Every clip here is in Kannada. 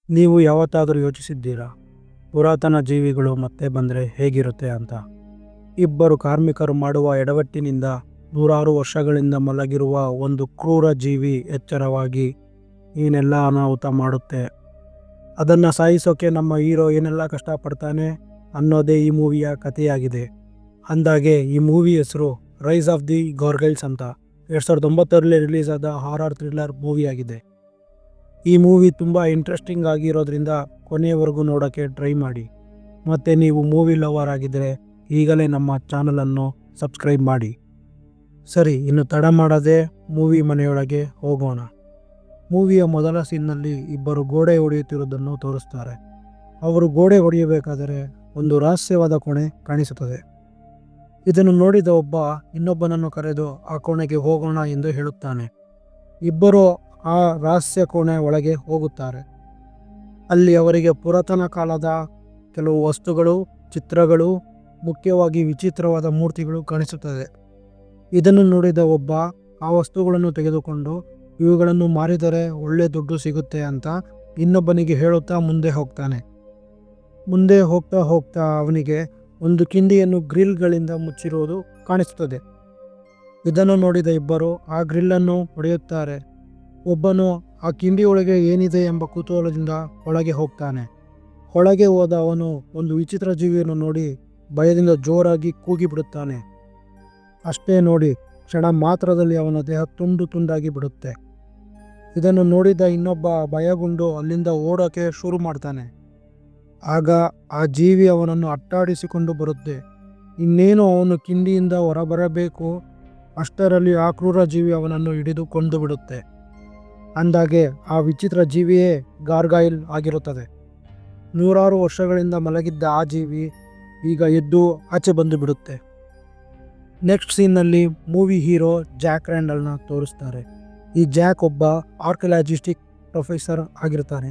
ನೀವು ಯಾವತ್ತಾದರೂ ಯೋಚಿಸಿದ್ದೀರಾ ಪುರಾತನ ಜೀವಿಗಳು ಮತ್ತೆ ಬಂದರೆ ಹೇಗಿರುತ್ತೆ ಅಂತ? ಇಬ್ಬರು ಕಾರ್ಮಿಕರು ಮಾಡುವ ಎಡವಟ್ಟಿನಿಂದ ನೂರಾರು ವರ್ಷಗಳಿಂದ ಮಲಗಿರುವ ಒಂದು ಕ್ರೂರ ಜೀವಿ ಎಚ್ಚರವಾಗಿ ಏನೆಲ್ಲ ಅನಾಹುತ ಮಾಡುತ್ತೆ, ಅದನ್ನು ಸಾಯಿಸೋಕೆ ನಮ್ಮ ಹೀರೋ ಏನೆಲ್ಲ ಕಷ್ಟಪಡ್ತಾನೆ ಅನ್ನೋದೇ ಈ ಮೂವಿಯ ಕಥೆಯಾಗಿದೆ. ಅಂದಾಗೆ ಈ ಮೂವಿ ಹೆಸರು ರೈಸ್ ಆಫ್ ದಿ ಗಾರ್ಗೈಲ್ಸ್ ಅಂತ 2009ರಲ್ಲಿ ರಿಲೀಸ್ ಆದ ಹಾರರ್ ಥ್ರಿಲ್ಲರ್ ಮೂವಿಯಾಗಿದೆ. ಈ ಮೂವಿ ತುಂಬ ಇಂಟ್ರೆಸ್ಟಿಂಗ್ ಆಗಿರೋದ್ರಿಂದ ಕೊನೆಯವರೆಗೂ ನೋಡೋಕ್ಕೆ ಟ್ರೈ ಮಾಡಿ. ಮತ್ತು ನೀವು ಮೂವಿ ಲವರ್ ಆಗಿದ್ದರೆ ಈಗಲೇ ನಮ್ಮ ಚಾನಲನ್ನು ಸಬ್ಸ್ಕ್ರೈಬ್ ಮಾಡಿ. ಸರಿ, ಇನ್ನು ತಡ ಮಾಡದೆ ಮೂವಿ ಮನೆಯೊಳಗೆ ಹೋಗೋಣ. ಮೂವಿಯ ಮೊದಲ ಸೀನ್ನಲ್ಲಿ ಇಬ್ಬರು ಗೋಡೆ ಹೊಡೆಯುತ್ತಿರುವುದನ್ನು ತೋರಿಸ್ತಾರೆ. ಅವರು ಗೋಡೆ ಹೊಡೆಯಬೇಕಾದರೆ ಒಂದು ರಹಸ್ಯವಾದ ಕೋಣೆ ಕಾಣಿಸುತ್ತದೆ. ಇದನ್ನು ನೋಡಿದ ಒಬ್ಬ ಇನ್ನೊಬ್ಬನನ್ನು ಕರೆದು ಆ ಕೋಣೆಗೆ ಹೋಗೋಣ ಎಂದು ಹೇಳುತ್ತಾನೆ. ಇಬ್ಬರು ಆ ರಹಸ್ಯ ಕೋಣೆ ಒಳಗೆ ಹೋಗುತ್ತಾರೆ. ಅಲ್ಲಿ ಅವರಿಗೆ ಪುರಾತನ ಕಾಲದ ಕೆಲವು ವಸ್ತುಗಳು, ಚಿತ್ರಗಳು, ಮುಖ್ಯವಾಗಿ ವಿಚಿತ್ರವಾದ ಮೂರ್ತಿಗಳು ಕಾಣಿಸುತ್ತದೆ. ಇದನ್ನು ನೋಡಿದ ಒಬ್ಬ ಆ ವಸ್ತುಗಳನ್ನು ತೆಗೆದುಕೊಂಡು ಇವುಗಳನ್ನು ಮಾರಿದರೆ ಒಳ್ಳೆ ದುಡ್ಡು ಸಿಗುತ್ತೆ ಅಂತ ಇನ್ನೊಬ್ಬನಿಗೆ ಹೇಳುತ್ತಾ ಮುಂದೆ ಹೋಗ್ತಾನೆ. ಮುಂದೆ ಹೋಗ್ತಾ ಹೋಗ್ತಾ ಅವನಿಗೆ ಒಂದು ಕಿಂಡಿಯನ್ನು ಗ್ರಿಲ್ಗಳಿಂದ ಮುಚ್ಚಿರುವುದು ಕಾಣಿಸುತ್ತದೆ. ಇದನ್ನು ನೋಡಿದ ಇಬ್ಬರು ಆ ಗ್ರಿಲ್ಲನ್ನು ಹೊಡೆಯುತ್ತಾರೆ. ಒಬ್ಬನು ಆ ಕಿಂಡಿಯೊಳಗೆ ಏನಿದೆ ಎಂಬ ಕುತೂಹಲದಿಂದ ಒಳಗೆ ಹೋಗ್ತಾನೆ. ಒಳಗೆ ಹೋದ ಅವನು ಒಂದು ವಿಚಿತ್ರ ಜೀವಿಯನ್ನು ನೋಡಿ ಭಯದಿಂದ ಜೋರಾಗಿ ಕೂಗಿಬಿಡುತ್ತಾನೆ. ಅಷ್ಟೇ ನೋಡಿ, ಕ್ಷಣ ಮಾತ್ರದಲ್ಲಿ ಅವನ ದೇಹ ತುಂಡು ತುಂಡಾಗಿ ಬಿಡುತ್ತೆ. ಇದನ್ನು ನೋಡಿದ ಇನ್ನೊಬ್ಬ ಭಯಗೊಂಡು ಅಲ್ಲಿಂದ ಓಡೋಕೆ ಶುರು ಮಾಡ್ತಾನೆ. ಆಗ ಆ ಜೀವಿ ಅವನನ್ನು ಅಟ್ಟಾಡಿಸಿಕೊಂಡು ಬರುತ್ತೆ. ಇನ್ನೇನು ಅವನು ಕಿಂಡಿಯಿಂದ ಹೊರಬರಬೇಕು, ಅಷ್ಟರಲ್ಲಿ ಆ ಕ್ರೂರ ಜೀವಿ ಅವನನ್ನು ಹಿಡಿದು ಕೊಂದು ಬಿಡುತ್ತೆ. ಅಂದಾಗೆ ಆ ವಿಚಿತ್ರ ಜೀವಿಯೇ ಗಾರ್ಗಾಯಿಲ್ ಆಗಿರುತ್ತದೆ. ನೂರಾರು ವರ್ಷಗಳಿಂದ ಮಲಗಿದ್ದ ಆ ಜೀವಿ ಈಗ ಎದ್ದು ಆಚೆ ಬಂದು ಬಿಡುತ್ತೆ. ನೆಕ್ಸ್ಟ್ ಸೀನ್ನಲ್ಲಿ ಮೂವಿ ಹೀರೋ ಜಾಕ್ ರ್ಯಾಂಡಲ್ನ ತೋರಿಸ್ತಾರೆ. ಈ ಜಾಕ್ ಒಬ್ಬ ಆರ್ಕಿಯಾಲಜಿಸ್ಟಿಕ್ ಪ್ರೊಫೆಸರ್ ಆಗಿರ್ತಾನೆ.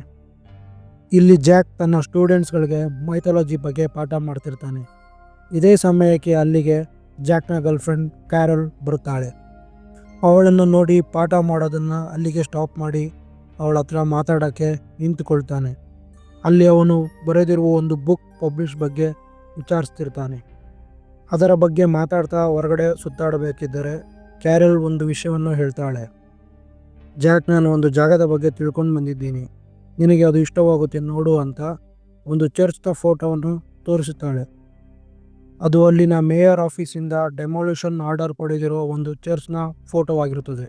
ಇಲ್ಲಿ ಜಾಕ್ ತನ್ನ ಸ್ಟೂಡೆಂಟ್ಸ್ಗಳಿಗೆ ಮೈಥಾಲಜಿ ಬಗ್ಗೆ ಪಾಠ ಮಾಡ್ತಿರ್ತಾನೆ. ಇದೇ ಸಮಯಕ್ಕೆ ಅಲ್ಲಿಗೆ ಜಾಕ್ನ ಗರ್ಲ್ಫ್ರೆಂಡ್ ಕ್ಯಾರಲ್ ಬರುತ್ತಾಳೆ. ಅವಳನ್ನು ನೋಡಿ ಪಾಠ ಮಾಡೋದನ್ನು ಅಲ್ಲಿಗೆ ಸ್ಟಾಪ್ ಮಾಡಿ ಅವಳ ಹತ್ರ ಮಾತಾಡೋಕ್ಕೆ ನಿಂತುಕೊಳ್ತಾನೆ. ಅಲ್ಲಿ ಅವನು ಬರೆದಿರುವ ಒಂದು ಬುಕ್ ಪಬ್ಲಿಷ್ ಬಗ್ಗೆ ವಿಚಾರಿಸ್ತಿರ್ತಾನೆ. ಅದರ ಬಗ್ಗೆ ಮಾತಾಡ್ತಾ ಹೊರಗಡೆ ಸುತ್ತಾಡಬೇಕಿದ್ದರೆ ಕ್ಯಾರಲ್ ಒಂದು ವಿಷಯವನ್ನು ಹೇಳ್ತಾಳೆ. ಜಾಕ್, ನಾನು ಒಂದು ಜಾಗದ ಬಗ್ಗೆ ತಿಳ್ಕೊಂಡು ಬಂದಿದ್ದೀನಿ, ನಿನಗೆ ಅದು ಇಷ್ಟವಾಗುತ್ತೆ ನೋಡು ಅಂತ ಒಂದು ಚರ್ಚ್ನ ಫೋಟೋವನ್ನು ತೋರಿಸುತ್ತಾಳೆ. ಅದು ಅಲ್ಲಿನ ಮೇಯರ್ ಆಫೀಸಿಂದ ಡೆಮಾಲಿಷನ್ ಆರ್ಡರ್ ಪಡೆದಿರುವ ಒಂದು ಚರ್ಚ್ನ ಫೋಟೋವಾಗಿರುತ್ತದೆ.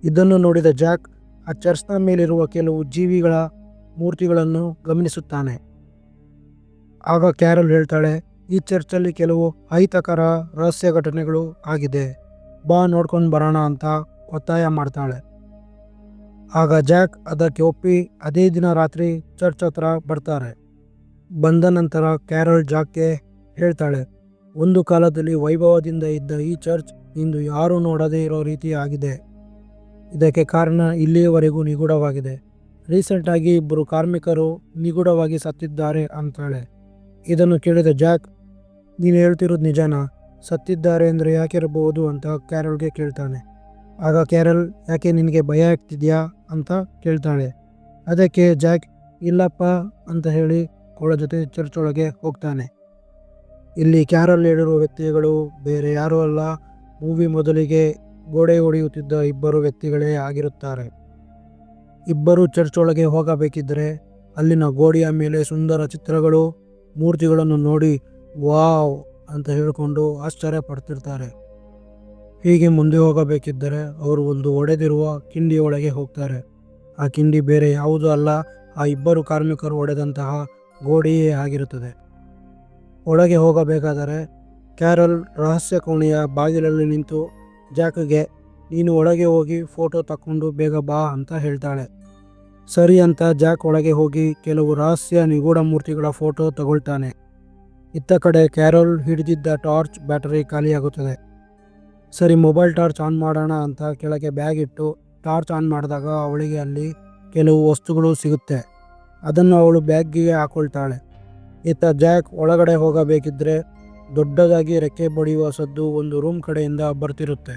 ಇದನ್ನು ನೋಡಿದ ಜಾಕ್ ಆ ಚರ್ಚ್ನ ಮೇಲಿರುವ ಕೆಲವು ಜೀವಿಗಳ ಮೂರ್ತಿಗಳನ್ನು ಗಮನಿಸುತ್ತಾನೆ. ಆಗ ಕ್ಯಾರಲ್ ಹೇಳ್ತಾಳೆ, ಈ ಚರ್ಚಲ್ಲಿ ಕೆಲವು ಅಹಿತಕರ ರಹಸ್ಯ ಘಟನೆಗಳು ಆಗಿದೆ, ಬಾ ನೋಡ್ಕೊಂಡು ಬರೋಣ ಅಂತ ಒತ್ತಾಯ ಮಾಡ್ತಾಳೆ. ಆಗ ಜಾಕ್ ಅದಕ್ಕೆ ಒಪ್ಪಿ ಅದೇ ದಿನ ರಾತ್ರಿ ಚರ್ಚ್ ಹತ್ರ ಬರ್ತಾರೆ. ಬಂದ ನಂತರ ಕ್ಯಾರಲ್ ಜಾಕ್ಗೆ ಹೇಳ್ತಾಳೆ, ಒಂದು ಕಾಲದಲ್ಲಿ ವೈಭವದಿಂದ ಇದ್ದ ಈ ಚರ್ಚ್ ಇಂದು ಯಾರೂ ನೋಡದೇ ಇರೋ ರೀತಿ ಆಗಿದೆ. ಇದಕ್ಕೆ ಕಾರಣ ಇಲ್ಲಿಯವರೆಗೂ ನಿಗೂಢವಾಗಿದೆ. ರೀಸೆಂಟಾಗಿ ಇಬ್ಬರು ಕಾರ್ಮಿಕರು ನಿಗೂಢವಾಗಿ ಸತ್ತಿದ್ದಾರೆ ಅಂತಾಳೆ. ಇದನ್ನು ಕೇಳಿದ ಜಾಕ್, ನೀನು ಹೇಳ್ತಿರೋದು ನಿಜನಾ? ಸತ್ತಿದ್ದಾರೆ ಅಂದರೆ ಯಾಕಿರಬಹುದು ಅಂತ ಕ್ಯಾರಲ್ಗೆ ಕೇಳ್ತಾನೆ. ಆಗ ಕ್ಯಾರಲ್, ಯಾಕೆ ನಿನಗೆ ಭಯ ಆಗ್ತಿದ್ಯಾ ಅಂತ ಕೇಳ್ತಾಳೆ. ಅದಕ್ಕೆ ಜಾಕ್, ಇಲ್ಲಪ್ಪ ಅಂತ ಹೇಳಿ ಅವಳ ಜೊತೆ ಚರ್ಚ್ ಒಳಗೆ ಹೋಗ್ತಾನೆ. ಇಲ್ಲಿ ಕ್ಯಾರಲ್ ಹೇಳಿರುವ ವ್ಯಕ್ತಿಗಳು ಬೇರೆ ಯಾರೂ ಅಲ್ಲ, ಮೂವಿ ಮೊದಲಿಗೆ ಗೋಡೆ ಹೊಡೆಯುತ್ತಿದ್ದ ಇಬ್ಬರು ವ್ಯಕ್ತಿಗಳೇ ಆಗಿರುತ್ತಾರೆ. ಇಬ್ಬರು ಚರ್ಚ್ ಒಳಗೆ ಹೋಗಬೇಕಿದ್ದರೆ ಅಲ್ಲಿನ ಗೋಡೆಯ ಮೇಲೆ ಸುಂದರ ಚಿತ್ರಗಳು, ಮೂರ್ತಿಗಳನ್ನು ನೋಡಿ ವಾವ್ ಅಂತ ಹೇಳಿಕೊಂಡು ಆಶ್ಚರ್ಯ ಪಡ್ತಿರ್ತಾರೆ. ಹೀಗೆ ಮುಂದೆ ಹೋಗಬೇಕಿದ್ದರೆ ಅವರು ಒಂದು ಒಡೆದಿರುವ ಕಿಂಡಿಯೊಳಗೆ ಹೋಗ್ತಾರೆ. ಆ ಕಿಂಡಿ ಬೇರೆ ಯಾವುದೂ ಅಲ್ಲ, ಆ ಇಬ್ಬರು ಕಾರ್ಮಿಕರು ಒಡೆದಂತಹ ಗೋಡೆಯೇ ಆಗಿರುತ್ತದೆ. ಒಳಗೆ ಹೋಗಬೇಕಾದರೆ ಕ್ಯಾರಲ್ ರಹಸ್ಯ ಕೋಣೆಯ ಬಾಗಿಲಲ್ಲಿ ನಿಂತು ಜಾಕ್ಗೆ, ನೀನು ಒಳಗೆ ಹೋಗಿ ಫೋಟೋ ತಕ್ಕೊಂಡು ಬೇಗ ಬಾ ಅಂತ ಹೇಳ್ತಾಳೆ. ಸರಿ ಅಂತ ಜಾಕ್ ಒಳಗೆ ಹೋಗಿ ಕೆಲವು ರಹಸ್ಯ ನಿಗೂಢ ಮೂರ್ತಿಗಳ ಫೋಟೋ ತಗೊಳ್ತಾನೆ. ಇತ್ತ ಕಡೆ ಕ್ಯಾರಲ್ ಹಿಡಿದಿದ್ದ ಟಾರ್ಚ್ ಬ್ಯಾಟರಿ ಖಾಲಿಯಾಗುತ್ತದೆ. ಸರಿ, ಮೊಬೈಲ್ ಟಾರ್ಚ್ ಆನ್ ಮಾಡೋಣ ಅಂತ ಕೆಳಗೆ ಬ್ಯಾಗ್ ಇಟ್ಟು ಟಾರ್ಚ್ ಆನ್ ಮಾಡಿದಾಗ ಅವಳಿಗೆ ಅಲ್ಲಿ ಕೆಲವು ವಸ್ತುಗಳು ಸಿಗುತ್ತೆ. ಅದನ್ನು ಅವಳು ಬ್ಯಾಗಿಗೆ ಹಾಕೊಳ್ತಾಳೆ. ಇತ್ತ ಜಾಕ್ ಒಳಗಡೆ ಹೋಗಬೇಕಿದ್ರೆ ದೊಡ್ಡದಾಗಿ ರೆಕ್ಕೆ ಬಡಿಯುವ ಸದ್ದು ಒಂದು ರೂಮ್ ಕಡೆಯಿಂದ ಬರ್ತಿರುತ್ತೆ.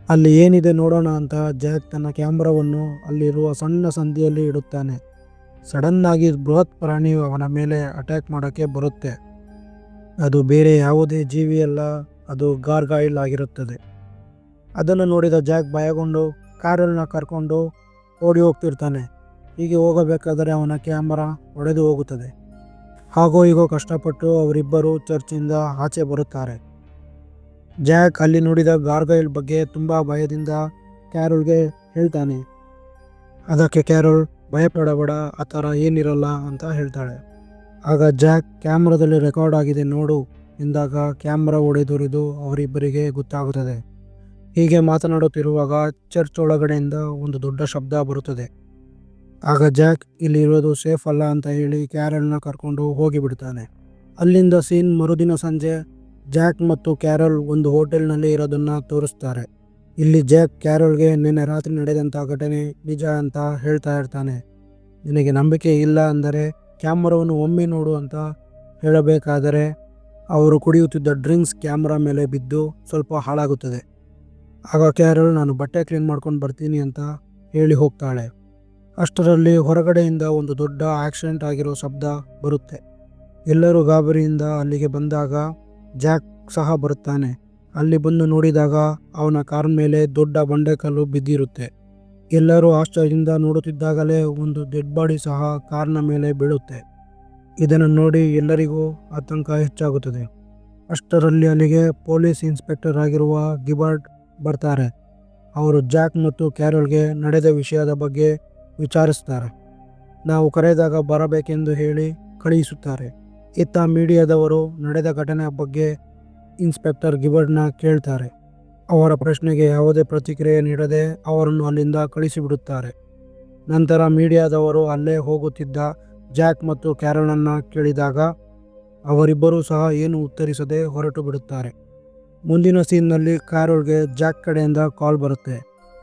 ಅಲ್ಲಿ ಏನಿದೆ ನೋಡೋಣ ಅಂತ ಜಾಕ್ ತನ್ನ ಕ್ಯಾಮ್ರಾವನ್ನು ಅಲ್ಲಿರುವ ಸಣ್ಣ ಸಂದಿಯಲ್ಲಿ ಇಡುತ್ತಾನೆ. ಸಡನ್ನಾಗಿ ಬೃಹತ್ ಪ್ರಾಣಿ ಅವನ ಮೇಲೆ ಅಟ್ಯಾಕ್ ಮಾಡೋಕ್ಕೆ ಬರುತ್ತೆ. ಅದು ಬೇರೆ ಯಾವುದೇ ಜೀವಿಯಲ್ಲ, ಅದು ಗಾರ್ಗಾಯಿಲ್ ಆಗಿರುತ್ತದೆ. ಅದನ್ನು ನೋಡಿದ ಜಾಕ್ ಭಯಗೊಂಡು ಕ್ಯಾರಲ್ನ ಕರ್ಕೊಂಡು ಓಡಿ ಹೋಗ್ತಿರ್ತಾನೆ. ಹೀಗೆ ಹೋಗಬೇಕಾದರೆ ಅವನ ಕ್ಯಾಮರಾ ಒಡೆದು ಹೋಗುತ್ತದೆ. ಹಾಗೋ ಹೀಗೋ ಕಷ್ಟಪಟ್ಟು ಅವರಿಬ್ಬರು ಚರ್ಚಿಂದ ಆಚೆ ಬರುತ್ತಾರೆ. ಜಾಕ್ ಅಲ್ಲಿ ನೋಡಿದ ಗಾರ್ಗಾಯಿಲ್ ಬಗ್ಗೆ ತುಂಬ ಭಯದಿಂದ ಕ್ಯಾರೋಲ್ಗೆ ಹೇಳ್ತಾನೆ. ಅದಕ್ಕೆ ಕ್ಯಾರೋಲ್ ಭಯಪಡಬೇಡ, ಆ ಥರ ಏನಿರಲ್ಲ ಅಂತ ಹೇಳ್ತಾಳೆ. ಆಗ ಜಾಕ್ ಕ್ಯಾಮ್ರಾದಲ್ಲಿ ರೆಕಾರ್ಡ್ ಆಗಿದೆ ನೋಡು ಎಂದಾಗ ಕ್ಯಾಮ್ರಾ ಒಡೆದುರಿದು ಅವರಿಬ್ಬರಿಗೆ ಗೊತ್ತಾಗುತ್ತದೆ. ಹೀಗೆ ಮಾತನಾಡುತ್ತಿರುವಾಗ ಚರ್ಚ್ ಒಳಗಡೆಯಿಂದ ಒಂದು ದೊಡ್ಡ ಶಬ್ದ ಬರುತ್ತದೆ. ಆಗ ಜಾಕ್ ಇಲ್ಲಿರೋದು ಸೇಫ್ ಅಲ್ಲ ಅಂತ ಹೇಳಿ ಕ್ಯಾರಲ್ನ ಕರ್ಕೊಂಡು ಹೋಗಿಬಿಡ್ತಾನೆ. ಅಲ್ಲಿಂದ ಸೀನ್ ಮರುದಿನ ಸಂಜೆ ಜಾಕ್ ಮತ್ತು ಕ್ಯಾರಲ್ ಒಂದು ಹೋಟೆಲ್ನಲ್ಲಿ ಇರೋದನ್ನು ತೋರಿಸ್ತಾರೆ. ಇಲ್ಲಿ ಜಾಕ್ ಕ್ಯಾರಲ್ಗೆ ನಿನ್ನೆ ರಾತ್ರಿ ನಡೆದಂಥ ಘಟನೆ ನಿಜ ಅಂತ ಹೇಳ್ತಾ ಇರ್ತಾನೆ. ನಿನಗೆ ನಂಬಿಕೆ ಇಲ್ಲ ಅಂದರೆ ಕ್ಯಾಮ್ರಾವನ್ನು ಒಮ್ಮೆ ನೋಡು ಅಂತ ಹೇಳಬೇಕಾದರೆ ಅವರು ಕುಡಿಯುತ್ತಿದ್ದ ಡ್ರಿಂಕ್ಸ್ ಕ್ಯಾಮ್ರಾ ಮೇಲೆ ಬಿದ್ದು ಸ್ವಲ್ಪ ಹಾಳಾಗುತ್ತದೆ. ಆಗ ಕ್ಯಾರಲ್ ನಾನು ಬಟ್ಟೆ ಕ್ಲೀನ್ ಮಾಡ್ಕೊಂಡು ಬರ್ತೀನಿ ಅಂತ ಹೇಳಿ ಹೋಗ್ತಾಳೆ. ಅಷ್ಟರಲ್ಲಿ ಹೊರಗಡೆಯಿಂದ ಒಂದು ದೊಡ್ಡ ಆಕ್ಸಿಡೆಂಟ್ ಆಗಿರೋ ಶಬ್ದ ಬರುತ್ತೆ. ಎಲ್ಲರೂ ಗಾಬರಿಯಿಂದ ಅಲ್ಲಿಗೆ ಬಂದಾಗ ಜಾಕ್ ಸಹ ಬರುತ್ತಾನೆ. ಅಲ್ಲಿ ಬಂದು ನೋಡಿದಾಗ ಅವನ ಕಾರ್ ಮೇಲೆ ದೊಡ್ಡ ಬಂಡೆಕಲ್ಲು ಬಿದ್ದಿರುತ್ತೆ. ಎಲ್ಲರೂ ಆಶ್ಚರ್ಯದಿಂದ ನೋಡುತ್ತಿದ್ದಾಗಲೇ ಒಂದು ಡೆಡ್ ಬಾಡಿ ಸಹ ಕಾರ್ನ ಮೇಲೆ ಬೀಳುತ್ತೆ. ಇದನ್ನು ನೋಡಿ ಎಲ್ಲರಿಗೂ ಆತಂಕ ಹೆಚ್ಚಾಗುತ್ತದೆ. ಅಷ್ಟರಲ್ಲಿ ಅಲ್ಲಿಗೆ ಪೊಲೀಸ್ ಇನ್ಸ್ಪೆಕ್ಟರ್ ಆಗಿರುವ ಗಿಬರ್ಟ್ ಬರ್ತಾರೆ. ಅವರು ಜಾಕ್ ಮತ್ತು ಕ್ಯಾರಲ್ಗೆ ನಡೆದ ವಿಷಯದ ಬಗ್ಗೆ ವಿಚಾರಿಸ್ತಾರೆ. ನಾವು ಕರೆದಾಗ ಬರಬೇಕೆಂದು ಹೇಳಿ ಕಳುಹಿಸುತ್ತಾರೆ. ಇತ್ತ ಮೀಡಿಯಾದವರು ನಡೆದ ಘಟನೆಯ ಬಗ್ಗೆ ಇನ್ಸ್ಪೆಕ್ಟರ್ ಗಿಬರ್ಟ್ನ ಕೇಳ್ತಾರೆ. ಅವರ ಪ್ರಶ್ನೆಗೆ ಯಾವುದೇ ಪ್ರತಿಕ್ರಿಯೆ ನೀಡದೆ ಅವರನ್ನು ಅಲ್ಲಿಂದ ಕಳಿಸಿಬಿಡುತ್ತಾರೆ. ನಂತರ ಮೀಡಿಯಾದವರು ಅಲ್ಲೇ ಹೋಗುತ್ತಿದ್ದ ಜಾಕ್ ಮತ್ತು ಕ್ಯಾರಲನ್ನು ಕೇಳಿದಾಗ ಅವರಿಬ್ಬರೂ ಸಹ ಏನು ಉತ್ತರಿಸದೆ ಹೊರಟು ಬಿಡುತ್ತಾರೆ. ಮುಂದಿನ ಸೀನ್ನಲ್ಲಿ ಕ್ಯಾರಲ್ಗೆ ಜಾಕ್ ಕಡೆಯಿಂದ ಕಾಲ್ ಬರುತ್ತೆ.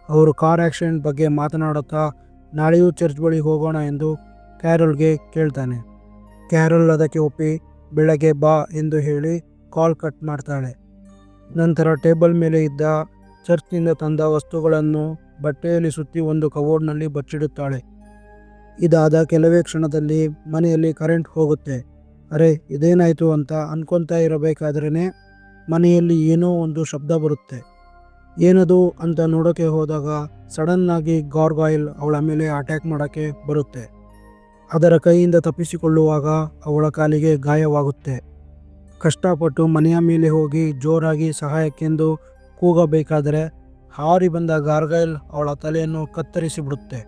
ಅವರು ಕಾರ್ ಆಕ್ಸಿಡೆಂಟ್ ಬಗ್ಗೆ ಮಾತನಾಡುತ್ತಾ ನಾಳೆಯೂ ಚರ್ಚ್ ಬಳಿ ಹೋಗೋಣ ಎಂದು ಕ್ಯಾರಲ್ಗೆ ಕೇಳ್ತಾನೆ. ಕ್ಯಾರಲ್ ಅದಕ್ಕೆ ಒಪ್ಪಿ ಬೆಳಗ್ಗೆ ಬಾ ಎಂದು ಹೇಳಿ ಕಾಲ್ ಕಟ್ ಮಾಡ್ತಾಳೆ. ನಂತರ ಟೇಬಲ್ ಮೇಲೆ ಇದ್ದ ಚರ್ಚ್ನಿಂದ ತಂದ ವಸ್ತುಗಳನ್ನು ಬಟ್ಟೆಯಲ್ಲಿ ಸುತ್ತಿ ಒಂದು ಕಬೋರ್ಡ್ನಲ್ಲಿ ಬಚ್ಚಿಡುತ್ತಾಳೆ. ಇದಾದ ಕೆಲವೇ ಕ್ಷಣದಲ್ಲಿ ಮನೆಯಲ್ಲಿ ಕರೆಂಟ್ ಹೋಗುತ್ತೆ. ಅರೆ ಇದೇನಾಯಿತು ಅಂತ ಅನ್ಕೊತಾ ಇರಬೇಕಾದ್ರೇ ಮನೆಯಲ್ಲಿ ಏನೋ ಒಂದು ಶಬ್ದ ಬರುತ್ತೆ. ಏನದು ಅಂತ ನೋಡೋಕ್ಕೆ ಹೋದಾಗ ಸಡನ್ನಾಗಿ ಗಾರ್ಗಾಯಿಲ್ ಅವಳ ಮೇಲೆ ಅಟ್ಯಾಕ್ ಮಾಡೋಕ್ಕೆ ಬರುತ್ತೆ. ಅದರ ಕೈಯಿಂದ ತಪ್ಪಿಸಿಕೊಳ್ಳುವಾಗ ಅವಳ ಕಾಲಿಗೆ ಗಾಯವಾಗುತ್ತೆ. ಕಷ್ಟಪಟ್ಟು ಮನೆಯ ಮೇಲೆ ಹೋಗಿ ಜೋರಾಗಿ ಸಹಾಯಕ್ಕೆಂದು ಕೂಗಬೇಕಾದರೆ ಹಾರಿ ಬಂದ ಗಾರ್ಗಾಯಿಲ್ ಅವಳ ತಲೆಯನ್ನು ಕತ್ತರಿಸಿಬಿಡುತ್ತೆ.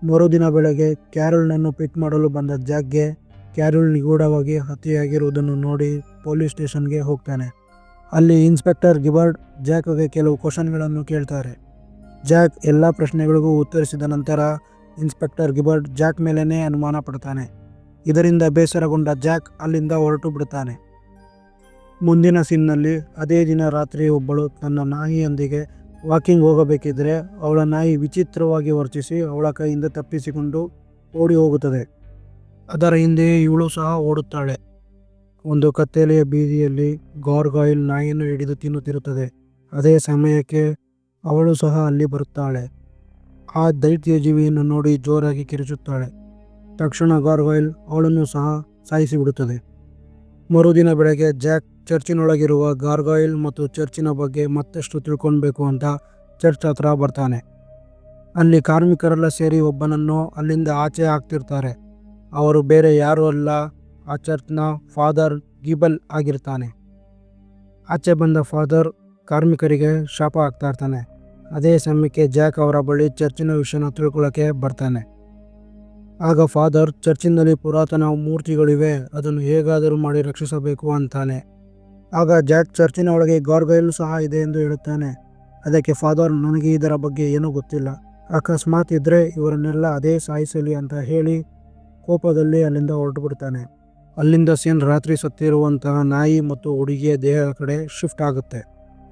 ಮರುದಿನ ಬೆಳಗ್ಗೆ ಕ್ಯಾರಲ್ನನ್ನು ಪಿಕ್ ಮಾಡಲು ಬಂದ ಜಾಕ್ಗೆ ಕ್ಯಾರಲ್ ನಿಗೂಢವಾಗಿ ಹತ್ಯೆಯಾಗಿರುವುದನ್ನು ನೋಡಿ ಪೊಲೀಸ್ ಸ್ಟೇಷನ್ಗೆ ಹೋಗ್ತಾನೆ. ಅಲ್ಲಿ ಇನ್ಸ್ಪೆಕ್ಟರ್ ಗಿಬರ್ಟ್ ಜಾಕ್ಗೆ ಕೆಲವು ಕ್ವಶನ್ಗಳನ್ನು ಕೇಳ್ತಾರೆ. ಜಾಕ್ ಎಲ್ಲ ಪ್ರಶ್ನೆಗಳಿಗೂ ಉತ್ತರಿಸಿದ ನಂತರ ಇನ್ಸ್ಪೆಕ್ಟರ್ ಗಿಬರ್ಟ್ ಜಾಕ್ ಮೇಲೇ ಅನುಮಾನ ಪಡ್ತಾನೆ. ಇದರಿಂದ ಬೇಸರಗೊಂಡ ಜಾಕ್ ಅಲ್ಲಿಂದ ಹೊರಟು ಬಿಡ್ತಾನೆ. ಮುಂದಿನ ಸೀನ್ನಲ್ಲಿ ಅದೇ ದಿನ ರಾತ್ರಿ ಒಬ್ಬಳು ತನ್ನ ನಾಯಿಯೊಂದಿಗೆ ವಾಕಿಂಗ್ ಹೋಗಬೇಕಿದ್ರೆ ಅವಳ ನಾಯಿ ವಿಚಿತ್ರವಾಗಿ ವರ್ತಿಸಿ ಅವಳ ಕೈಯಿಂದ ತಪ್ಪಿಸಿಕೊಂಡು ಓಡಿ ಹೋಗುತ್ತದೆ. ಅದರ ಹಿಂದೆಯೇ ಇವಳು ಸಹ ಓಡುತ್ತಾಳೆ. ಒಂದು ಕತ್ತಲೆಯ ಬೀದಿಯಲ್ಲಿ ಗಾರ್ಗಾಯಿಲ್ ನಾಯಿಯನ್ನು ಹಿಡಿದು ತಿನ್ನುತ್ತಿರುತ್ತದೆ. ಅದೇ ಸಮಯಕ್ಕೆ ಅವಳು ಸಹ ಅಲ್ಲಿ ಬರುತ್ತಾಳೆ. ಆ ದೈತ್ಯ ಜೀವಿಯನ್ನು ನೋಡಿ ಜೋರಾಗಿ ಕಿರುಚುತ್ತಾಳೆ. ತಕ್ಷಣ ಗಾರ್ಗಾಯಿಲ್ ಅವಳನ್ನು ಸಹ ಸಾಯಿಸಿಬಿಡುತ್ತದೆ. ಮರುದಿನ ಬೆಳಗ್ಗೆ ಜಾಕ್ ಚರ್ಚಿನೊಳಗಿರುವ ಗಾರ್ಗಾಯಿಲ್ ಮತ್ತು ಚರ್ಚಿನ ಬಗ್ಗೆ ಮತ್ತಷ್ಟು ತಿಳ್ಕೊಳ್ಬೇಕು ಅಂತ ಚರ್ಚ್ ಹತ್ರ ಬರ್ತಾನೆ. ಅಲ್ಲಿ ಕಾರ್ಮಿಕರೆಲ್ಲ ಸೇರಿ ಒಬ್ಬನನ್ನು ಅಲ್ಲಿಂದ ಆಚೆ ಹಾಕ್ತಿರ್ತಾರೆ. ಅವರು ಬೇರೆ ಯಾರೂ ಅಲ್ಲ, ಆ ಚರ್ಚ್ನ ಫಾದರ್ ಗಿಬಲ್ ಆಗಿರ್ತಾನೆ. ಆಚೆ ಬಂದ ಫಾದರ್ ಕಾರ್ಮಿಕರಿಗೆ ಶಾಪ ಹಾಕ್ತಾ ಇರ್ತಾನೆ. ಅದೇ ಸಮಯಕ್ಕೆ ಜಾಕ್ ಅವರ ಬಳಿ ಚರ್ಚಿನ ವಿಷಯನ ತಿಳ್ಕೊಳ್ಳೋಕ್ಕೆ ಬರ್ತಾನೆ. ಆಗ ಫಾದರ್ ಚರ್ಚಿನಲ್ಲಿ ಪುರಾತನ ಮೂರ್ತಿಗಳಿವೆ, ಅದನ್ನು ಹೇಗಾದರೂ ಮಾಡಿ ರಕ್ಷಿಸಬೇಕು ಅಂತಾನೆ. ಆಗ ಜಾಕ್ ಚರ್ಚಿನ ಒಳಗೆ ಗಾರ್ಗಾಯಿಲ್ ಸಹ ಇದೆ ಎಂದು ಹೇಳುತ್ತಾನೆ. ಅದಕ್ಕೆ ಫಾದರ್ ನನಗೆ ಇದರ ಬಗ್ಗೆ ಏನೂ ಗೊತ್ತಿಲ್ಲ, ಅಕಸ್ಮಾತ್ ಇದ್ದರೆ ಇವರನ್ನೆಲ್ಲ ಅದೇ ಸಾಯಿಸಲಿ ಅಂತ ಹೇಳಿ ಕೋಪದಲ್ಲಿ ಅಲ್ಲಿಂದ ಹೊರಟು ಬಿಡ್ತಾನೆ. ಅಲ್ಲಿಂದ ಸೀನ್ ರಾತ್ರಿ ಸತ್ತಿರುವಂತಹ ನಾಯಿ ಮತ್ತು ಹುಡುಗಿಯ ದೇಹದ ಕಡೆ ಶಿಫ್ಟ್ ಆಗುತ್ತೆ.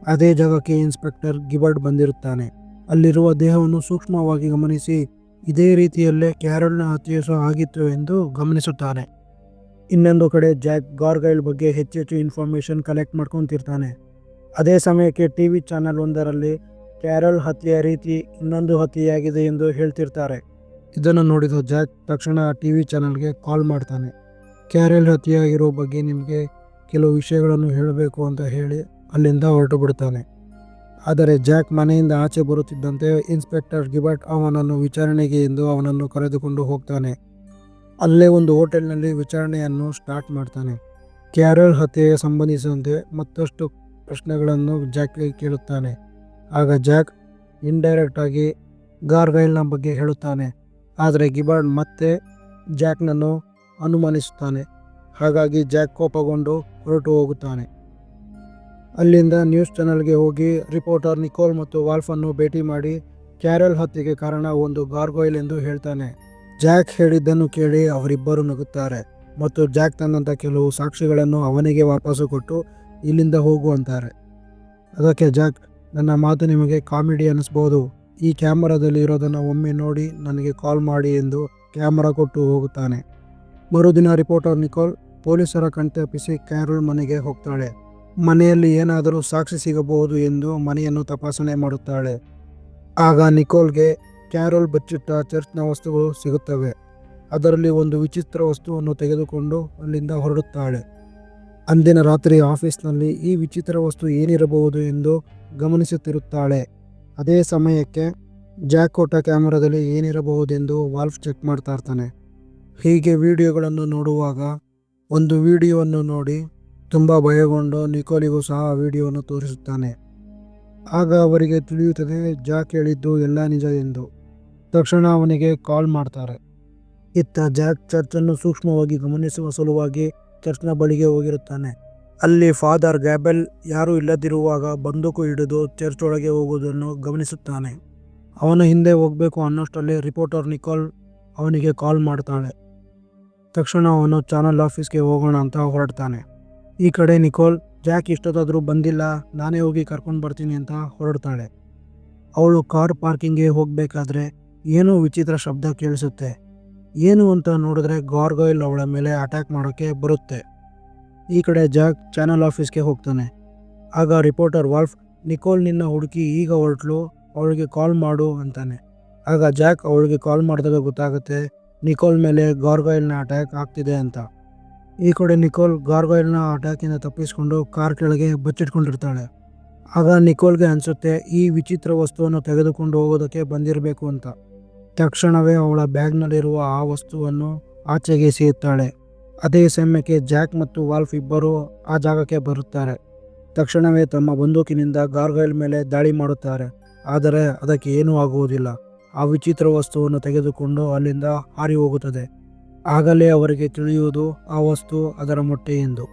ಅದೇ ಜಾಗಕ್ಕೆ ಇನ್ಸ್ಪೆಕ್ಟರ್ ಗಿಬರ್ಟ್ ಬಂದಿರುತ್ತಾನೆ. ಅಲ್ಲಿರುವ ದೇಹವನ್ನು ಸೂಕ್ಷ್ಮವಾಗಿ ಗಮನಿಸಿ ಇದೇ ರೀತಿಯಲ್ಲೇ ಕ್ಯಾರಲ್ನ ಹತ್ಯೆ ಸಹ ಆಗಿತ್ತು ಎಂದು ಗಮನಿಸುತ್ತಾನೆ. ಇನ್ನೊಂದು ಕಡೆ ಜಾಕ್ ಗಾರ್ಗಾಯಿಲ್ ಬಗ್ಗೆ ಹೆಚ್ಚೆಚ್ಚು ಇನ್ಫಾರ್ಮೇಷನ್ ಕಲೆಕ್ಟ್ ಮಾಡ್ಕೊತಿರ್ತಾನೆ. ಅದೇ ಸಮಯಕ್ಕೆ ಟಿವಿ ಚಾನೆಲ್ ಒಂದರಲ್ಲಿ ಕ್ಯಾರಲ್ ಹತ್ಯೆಯ ರೀತಿ ಇನ್ನೊಂದು ಹತ್ಯೆಯಾಗಿದೆ ಎಂದು ಹೇಳ್ತಿರ್ತಾರೆ. ಇದನ್ನು ನೋಡಿದ ಜಾಕ್ ತಕ್ಷಣ ಟಿವಿ ಚಾನೆಲ್ಗೆ ಕಾಲ್ ಮಾಡ್ತಾನೆ. ಕ್ಯಾರೆಲ್ ಹತ್ಯೆಯಾಗಿರೋ ಬಗ್ಗೆ ನಿಮಗೆ ಕೆಲವು ವಿಷಯಗಳನ್ನು ಹೇಳಬೇಕು ಅಂತ ಹೇಳಿ ಅಲ್ಲಿಂದ ಹೊರಟು ಬಿಡ್ತಾನೆ. ಆದರೆ ಜಾಕ್ ಮನೆಯಿಂದ ಆಚೆ ಬರುತ್ತಿದ್ದಂತೆ ಇನ್ಸ್ಪೆಕ್ಟರ್ ಗಿಬರ್ಟ್ ಅವನನ್ನು ವಿಚಾರಣೆಗೆ ಎಂದು ಅವನನ್ನು ಕರೆದುಕೊಂಡು ಹೋಗ್ತಾನೆ. ಅಲ್ಲೇ ಒಂದು ಹೋಟೆಲ್ನಲ್ಲಿ ವಿಚಾರಣೆಯನ್ನು ಸ್ಟಾರ್ಟ್ ಮಾಡ್ತಾನೆ. ಕ್ಯಾರೆಲ್ ಹತ್ಯೆಗೆ ಸಂಬಂಧಿಸಿದಂತೆ ಮತ್ತಷ್ಟು ಪ್ರಶ್ನೆಗಳನ್ನು ಜಾಕ್ಗೆ ಕೇಳುತ್ತಾನೆ. ಆಗ ಜಾಕ್ ಇಂಡೈರೆಕ್ಟ್ ಆಗಿ ಗಾರ್ಗೈಲ್ನ ಬಗ್ಗೆ ಹೇಳುತ್ತಾನೆ. ಆದರೆ ಗಿಬರ್ಟ್ ಮತ್ತೆ ಜಾಕ್ನನ್ನು ಅನುಮಾನಿಸುತ್ತಾನೆ. ಹಾಗಾಗಿ ಜಾಕ್ ಕೋಪಗೊಂಡು ಹೊರಟು ಹೋಗುತ್ತಾನೆ. ಅಲ್ಲಿಂದ ನ್ಯೂಸ್ ಚಾನೆಲ್ಗೆ ಹೋಗಿ ರಿಪೋರ್ಟರ್ ನಿಕೋಲ್ ಮತ್ತು ವಾಲ್ಫನ್ನು ಭೇಟಿ ಮಾಡಿ ಕ್ಯಾರೆಲ್ ಹತ್ಯೆಗೆ ಕಾರಣ ಒಂದು ಗಾರ್ಗೋಯ್ಲ್ ಎಂದು ಹೇಳ್ತಾನೆ. ಜಾಕ್ ಹೇಳಿದ್ದನ್ನು ಕೇಳಿ ಅವರಿಬ್ಬರು ನಗುತ್ತಾರೆ ಮತ್ತು ಜಾಕ್ ತಂದಂಥ ಕೆಲವು ಸಾಕ್ಷಿಗಳನ್ನು ಅವನಿಗೆ ವಾಪಸ್ಸು ಕೊಟ್ಟು ಇಲ್ಲಿಂದ ಹೋಗು ಅಂತಾರೆ. ಅದಕ್ಕೆ ಜಾಕ್, ನನ್ನ ಮಾತು ನಿಮಗೆ ಕಾಮಿಡಿ ಅನ್ನಿಸ್ಬೋದು, ಈ ಕ್ಯಾಮರಾದಲ್ಲಿ ಇರೋದನ್ನು ಒಮ್ಮೆ ನೋಡಿ ನನಗೆ ಕಾಲ್ ಮಾಡಿ ಎಂದು ಕ್ಯಾಮರಾ ಕೊಟ್ಟು ಹೋಗುತ್ತಾನೆ. ಮರುದಿನ ರಿಪೋರ್ಟರ್ ನಿಕೋಲ್ ಪೊಲೀಸರ ಕಣ್ತಪ್ಪಿಸಿ ಕ್ಯಾರೆಲ್ ಮನೆಗೆ ಹೋಗ್ತಾಳೆ. ಮನೆಯಲ್ಲಿ ಏನಾದರೂ ಸಾಕ್ಷಿ ಸಿಗಬಹುದು ಎಂದು ಮನೆಯನ್ನು ತಪಾಸಣೆ ಮಾಡುತ್ತಾಳೆ. ಆಗ ನಿಕೋಲ್ಗೆ ಕ್ಯಾರೆಲ್ ಬಚ್ಚಿಟ್ಟ ಚರ್ಚ್ನ ವಸ್ತುಗಳು ಸಿಗುತ್ತವೆ. ಅದರಲ್ಲಿ ಒಂದು ವಿಚಿತ್ರ ವಸ್ತುವನ್ನು ತೆಗೆದುಕೊಂಡು ಅಲ್ಲಿಂದ ಹೊರಡುತ್ತಾಳೆ. ಅಂದಿನ ರಾತ್ರಿ ಆಫೀಸ್ನಲ್ಲಿ ಈ ವಿಚಿತ್ರ ವಸ್ತು ಏನಿರಬಹುದು ಎಂದು ಗಮನಿಸುತ್ತಿರುತ್ತಾಳೆ. ಅದೇ ಸಮಯಕ್ಕೆ ಜಾಕ್ ಕೊಟ್ಟ ಕ್ಯಾಮರಾದಲ್ಲಿ ಏನಿರಬಹುದೆಂದು ವಾಲ್ಫ್ ಚೆಕ್ ಮಾಡ್ತಾ ಇರ್ತಾನೆ. ಹೀಗೆ ವಿಡಿಯೋಗಳನ್ನು ನೋಡುವಾಗ ಒಂದು ವಿಡಿಯೋವನ್ನು ನೋಡಿ ತುಂಬ ಭಯಗೊಂಡು ನಿಕೋಲಿಗೂ ಸಹ ಆ ವಿಡಿಯೋವನ್ನು ತೋರಿಸುತ್ತಾನೆ. ಆಗ ಅವರಿಗೆ ತಿಳಿಯುತ್ತದೆ ಜಾಕ್ ಹೇಳಿದ್ದು ಎಲ್ಲ ನಿಜ ಎಂದು. ತಕ್ಷಣ ಅವನಿಗೆ ಕಾಲ್ ಮಾಡ್ತಾರೆ. ಇತ್ತ ಜಾಕ್ ಚರ್ಚನ್ನು ಸೂಕ್ಷ್ಮವಾಗಿ ಗಮನಿಸುವ ಸಲುವಾಗಿ ಚರ್ಚ್ನ ಬಳಿಗೆ ಹೋಗಿರುತ್ತಾನೆ. ಅಲ್ಲಿ ಫಾದರ್ ಗ್ಯಾಬೆಲ್ ಯಾರೂ ಇಲ್ಲದಿರುವಾಗ ಬಂದೂಕು ಹಿಡಿದು ಚರ್ಚ್ ಒಳಗೆ ಹೋಗುವುದನ್ನು ಗಮನಿಸುತ್ತಾನೆ. ಅವನ ಹಿಂದೆ ಹೋಗಬೇಕು ಅನ್ನೋಷ್ಟರಲ್ಲಿ ರಿಪೋರ್ಟರ್ ನಿಕೋಲ್ ಅವನಿಗೆ ಕಾಲ್ ಮಾಡ್ತಾಳೆ. ತಕ್ಷಣ ಅವನು ಚಾನಲ್ ಆಫೀಸ್ಗೆ ಹೋಗೋಣ ಅಂತ ಹೊರಡ್ತಾನೆ. ಈ ಕಡೆ ನಿಕೋಲ್ ಜಾಕ್ ಇಷ್ಟೊತ್ತಾದರೂ ಬಂದಿಲ್ಲ, ನಾನೇ ಹೋಗಿ ಕರ್ಕೊಂಡು ಬರ್ತೀನಿ ಅಂತ ಹೊರಡ್ತಾಳೆ. ಅವಳು ಕಾರ್ ಪಾರ್ಕಿಂಗ್ಗೆ ಹೋಗಬೇಕಾದ್ರೆ ಏನೋ ವಿಚಿತ್ರ ಶಬ್ದ ಕೇಳಿಸುತ್ತೆ. ಏನು ಅಂತ ನೋಡಿದ್ರೆ ಗಾರ್ಗೋಯ್ಲ್ ಅವಳ ಮೇಲೆ ಅಟ್ಯಾಕ್ ಮಾಡೋಕ್ಕೆ ಬರುತ್ತೆ. ಈ ಕಡೆ ಜಾಕ್ ಚಾನಲ್ ಆಫೀಸ್ಗೆ ಹೋಗ್ತಾನೆ. ಆಗ ರಿಪೋರ್ಟರ್ ವಾಲ್ಫ್ ನಿಕೋಲ್ ನಿನ್ನ ಹುಡುಕಿ ಈಗ ಹೊರಟ್ಲು, ಅವಳಿಗೆ ಕಾಲ್ ಮಾಡು ಅಂತಾನೆ. ಆಗ ಜಾಕ್ ಅವಳಿಗೆ ಕಾಲ್ ಮಾಡಿದಾಗ ಗೊತ್ತಾಗುತ್ತೆ ನಿಕೋಲ್ ಮೇಲೆ ಗಾರ್ಗೋಯ್ಲ್ನ ಅಟ್ಯಾಕ್ ಆಗ್ತಿದೆ ಅಂತ. ಈ ಕಡೆ ನಿಕೋಲ್ ಗಾರ್ಗೋಯ್ಲ್ನ ಅಟ್ಯಾಕಿಂದ ತಪ್ಪಿಸಿಕೊಂಡು ಕಾರ್ ಕೆಳಗೆ ಬಚ್ಚಿಟ್ಕೊಂಡಿರ್ತಾಳೆ. ಆಗ ನಿಕೋಲ್ಗೆ ಅನಿಸುತ್ತೆ ಈ ವಿಚಿತ್ರ ವಸ್ತುವನ್ನು ತೆಗೆದುಕೊಂಡು ಹೋಗೋದಕ್ಕೆ ಬಂದಿರಬೇಕು ಅಂತ. ತಕ್ಷಣವೇ ಅವಳ ಬ್ಯಾಗ್ನಲ್ಲಿರುವ ಆ ವಸ್ತುವನ್ನು ಆಚೆಗೆ ಎಸೆಯುತ್ತಾಳೆ. ಅದೇ ಸಮಯಕ್ಕೆ ಜಾಕ್ ಮತ್ತು ವಾಲ್ಫ್ ಇಬ್ಬರು ಆ ಜಾಗಕ್ಕೆ ಬರುತ್ತಾರೆ. ತಕ್ಷಣವೇ ತಮ್ಮ ಬಂದೂಕಿನಿಂದ ಗಾರ್ಗೋಯ್ಲ್ ಮೇಲೆ ದಾಳಿ ಮಾಡುತ್ತಾರೆ. ಆದರೆ ಅದಕ್ಕೆ ಏನೂ ಆಗುವುದಿಲ್ಲ. ಆ ವಿಚಿತ್ರ ವಸ್ತುವನ್ನು ತೆಗೆದುಕೊಂಡು ಅಲ್ಲಿಂದ ಹಾರಿ ಹೋಗುತ್ತದೆ. ಆಗಲೇ ಅವರಿಗೆ ತಿಳಿಯುವುದು ಆ ವಸ್ತು ಅದರ ಮೊಟ್ಟೆ ಎಂದು.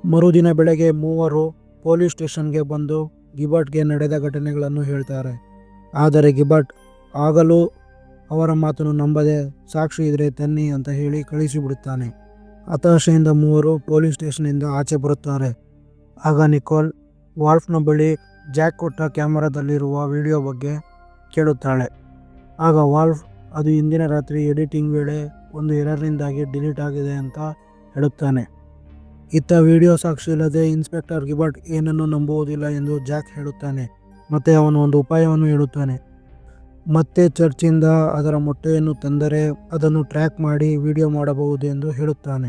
ಮರುದಿನ ಬೆಳಗ್ಗೆ ಮೂವರು ಪೊಲೀಸ್ ಸ್ಟೇಷನ್ಗೆ ಬಂದು ಗಿಬರ್ಟ್ಗೆ ನಡೆದ ಘಟನೆಗಳನ್ನು ಹೇಳ್ತಾರೆ. ಆದರೆ ಗಿಬರ್ಟ್ ಆಗಲೂ ಅವರ ಮಾತನ್ನು ನಂಬದೆ ಸಾಕ್ಷಿ ಇದ್ರೆ ತನ್ನಿ ಅಂತ ಹೇಳಿ ಕಳಿಸಿಬಿಡುತ್ತಾನೆ. ಹತಾಶೆಯಿಂದ ಮೂವರು ಪೊಲೀಸ್ ಸ್ಟೇಷನ್ನಿಂದ ಆಚೆ ಬರುತ್ತಾರೆ. ಆಗ ನಿಕೋಲ್ ವಾಲ್ಫ್ನ ಬಳಿ ಜಾಕ್ ಕೊಟ್ಟ ಕ್ಯಾಮರಾದಲ್ಲಿರುವ ವಿಡಿಯೋ ಬಗ್ಗೆ ಕೇಳುತ್ತಾಳೆ. ಆಗ ವಾಲ್ಫ್ ಅದು ಇಂದಿನ ರಾತ್ರಿ ಎಡಿಟಿಂಗ್ ವೇಳೆ ಒಂದು ಎರರ್ನಿಂದಾಗಿ ಡಿಲೀಟ್ ಆಗಿದೆ ಅಂತ ಹೇಳುತ್ತಾನೆ. ಇತ್ತ ವಿಡಿಯೋ ಸಾಕ್ಷಿ ಇಲ್ಲದೆ ಇನ್ಸ್ಪೆಕ್ಟರ್ ಗಿಬರ್ಟ್ ಏನನ್ನು ನಂಬುವುದಿಲ್ಲ ಎಂದು ಜಾಕ್ ಹೇಳುತ್ತಾನೆ. ಮತ್ತೆ ಅವನು ಒಂದು ಉಪಾಯವನ್ನು ಹೇಳುತ್ತಾನೆ. ಮತ್ತೆ ಚರ್ಚಿಂದ ಅದರ ಮೊಟ್ಟೆಯನ್ನು ತಂದರೆ ಅದನ್ನು ಟ್ರ್ಯಾಕ್ ಮಾಡಿ ವಿಡಿಯೋ ಮಾಡಬಹುದು ಎಂದು ಹೇಳುತ್ತಾನೆ.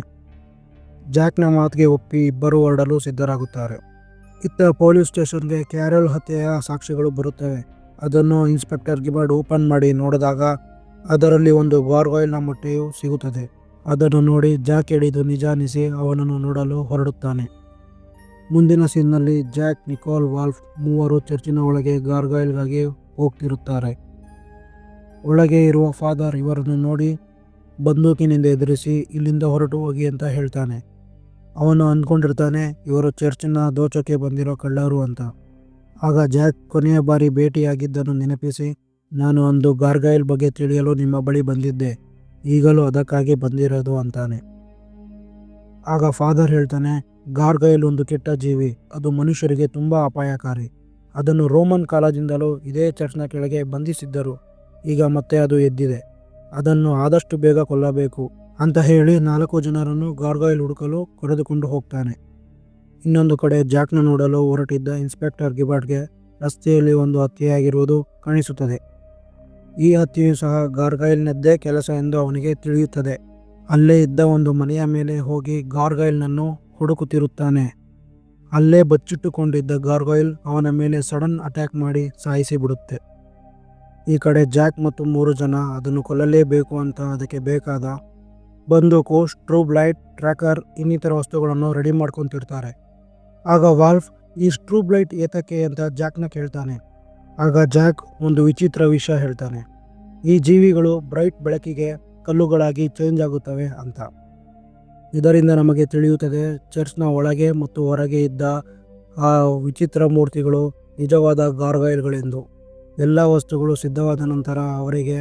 ಜಾಕ್ನ ಮಾತಿಗೆ ಒಪ್ಪಿ ಇಬ್ಬರು ಹೊರಡಲು ಸಿದ್ಧರಾಗುತ್ತಾರೆ. ಇತ್ತ ಪೊಲೀಸ್ ಸ್ಟೇಷನ್ಗೆ ಕ್ಯಾರೆಲ್ ಹತ್ಯೆಯ ಸಾಕ್ಷಿಗಳು ಬರುತ್ತವೆ. ಅದನ್ನು ಇನ್ಸ್ಪೆಕ್ಟರ್ ಗಿಬರ್ಟ್ ಓಪನ್ ಮಾಡಿ ನೋಡಿದಾಗ ಅದರಲ್ಲಿ ಒಂದು ಗಾರ್ಗೋಯ್ಲ್ನ ಮೊಟ್ಟೆಯು ಸಿಗುತ್ತದೆ. ಅದನ್ನು ನೋಡಿ ಜಾಕ್ ಹೇಳಿದ್ದು ನಿಜ ಅನಿಸಿ ಅವನನ್ನು ನೋಡಲು ಹೊರಡುತ್ತಾನೆ. ಮುಂದಿನ ಸೀನ್ನಲ್ಲಿ ಜಾಕ್, ನಿಕೋಲ್, ವಾಲ್ಫ್ ಮೂವರು ಚರ್ಚಿನ ಒಳಗೆ ಗಾರ್ಗೋಯ್ಲ್ಗಾಗಿ ಹೋಗ್ತಿರುತ್ತಾರೆ. ಒಳಗೆ ಇರುವ ಫಾದರ್ ಇವರನ್ನು ನೋಡಿ ಬಂದೂಕಿನಿಂದ ಎದುರಿಸಿ ಇಲ್ಲಿಂದ ಹೊರಟು ಹೋಗಿ ಅಂತ ಹೇಳ್ತಾನೆ. ಅವನು ಅಂದ್ಕೊಂಡಿರ್ತಾನೆ ಇವರು ಚರ್ಚಿನ ದೋಚಕ್ಕೆ ಬಂದಿರೋ ಕಳ್ಳರು ಅಂತ. ಆಗ ಜಾಕ್ ಕೊನೆಯ ಬಾರಿ ಭೇಟಿಯಾಗಿದ್ದನ್ನು ನೆನಪಿಸಿ, ನಾನು ಅಂದು ಗಾರ್ಗೋಯ್ಲ್ ಬಗ್ಗೆ ತಿಳಿಯಲು ನಿಮ್ಮ ಬಳಿ ಬಂದಿದ್ದೆ, ಈಗಲೂ ಅದಕ್ಕಾಗಿ ಬಂದಿರೋದು ಅಂತಾನೆ. ಆಗ ಫಾದರ್ ಹೇಳ್ತಾನೆ, ಗಾರ್ಗೋಯ್ಲ್ ಒಂದು ಕೆಟ್ಟ ಜೀವಿ, ಅದು ಮನುಷ್ಯರಿಗೆ ತುಂಬ ಅಪಾಯಕಾರಿ. ಅದನ್ನು ರೋಮನ್ ಕಾಲದಿಂದಲೂ ಇದೇ ಚರ್ಚ್ನ ಕೆಳಗೆ ಬಂಧಿಸಿದ್ದರು. ಈಗ ಮತ್ತೆ ಅದು ಎದ್ದಿದೆ. ಅದನ್ನು ಆದಷ್ಟು ಬೇಗ ಕೊಲ್ಲಬೇಕು ಅಂತ ಹೇಳಿ 4 ಜನರನ್ನು ಗಾರ್ಗೋಯ್ಲ್ ಹುಡುಕಲು ಕರೆದುಕೊಂಡು ಹೋಗ್ತಾನೆ. ಇನ್ನೊಂದು ಕಡೆ ಜಾಕ್ನ ನೋಡಲು ಹೊರಟಿದ್ದ ಇನ್ಸ್ಪೆಕ್ಟರ್ ಗಿಬರ್ಟ್ಗೆ ರಸ್ತೆಯಲ್ಲಿ ಒಂದು ಹತ್ಯೆಯಾಗಿರುವುದು ಕಾಣಿಸುತ್ತದೆ. ಈ ಹತ್ಯೆಯು ಸಹ ಗಾರ್ಗೈಲ್ನದ್ದೇ ಕೆಲಸ ಎಂದು ಅವನಿಗೆ ತಿಳಿಯುತ್ತದೆ. ಅಲ್ಲೇ ಇದ್ದ ಒಂದು ಮನೆಯ ಮೇಲೆ ಹೋಗಿ ಗಾರ್ಗೈಲ್ನನ್ನು ಹುಡುಕುತ್ತಿರುತ್ತಾನೆ. ಅಲ್ಲೇ ಬಚ್ಚಿಟ್ಟುಕೊಂಡಿದ್ದ ಗಾರ್ಗೈಲ್ ಅವನ ಮೇಲೆ ಸಡನ್ ಅಟ್ಯಾಕ್ ಮಾಡಿ ಸಾಯಿಸಿಬಿಡುತ್ತೆ. ಈ ಕಡೆ ಜಾಕ್ ಮತ್ತು 3 ಜನ ಅದನ್ನು ಕೊಲ್ಲಲೇಬೇಕು ಅಂತ ಅದಕ್ಕೆ ಬೇಕಾದ ಬಂದೂಕು, ಸ್ಟ್ರೂಬ್ ಲೈಟ್, ಟ್ರ್ಯಾಕರ್ ಇನ್ನಿತರ ವಸ್ತುಗಳನ್ನು ರೆಡಿ ಮಾಡ್ಕೊತಿರ್ತಾರೆ. ಆಗ ವಾಲ್ಫ್ ಈ ಸ್ಟ್ರೂಬ್ ಲೈಟ್ ಏತಕ್ಕೆ ಅಂತ ಜಾಕ್ನ ಕೇಳ್ತಾನೆ. ಆಗ ಜಾಕ್ ಒಂದು ವಿಚಿತ್ರ ವಿಷಯ ಹೇಳ್ತಾನೆ. ಈ ಜೀವಿಗಳು ಬ್ರೈಟ್ ಬೆಳಕಿಗೆ ಕಲ್ಲುಗಳಾಗಿ ಚೇಂಜ್ ಆಗುತ್ತವೆ ಅಂತ. ಇದರಿಂದ ನಮಗೆ ತಿಳಿಯುತ್ತದೆ ಚರ್ಚ್ನ ಒಳಗೆ ಮತ್ತು ಹೊರಗೆ ಇದ್ದ ಆ ವಿಚಿತ್ರ ಮೂರ್ತಿಗಳು ನಿಜವಾದ ಗಾರ್ಗೈಲ್ಗಳೆಂದು. ಎಲ್ಲ ವಸ್ತುಗಳು ಸಿದ್ಧವಾದ ನಂತರ ಅವರಿಗೆ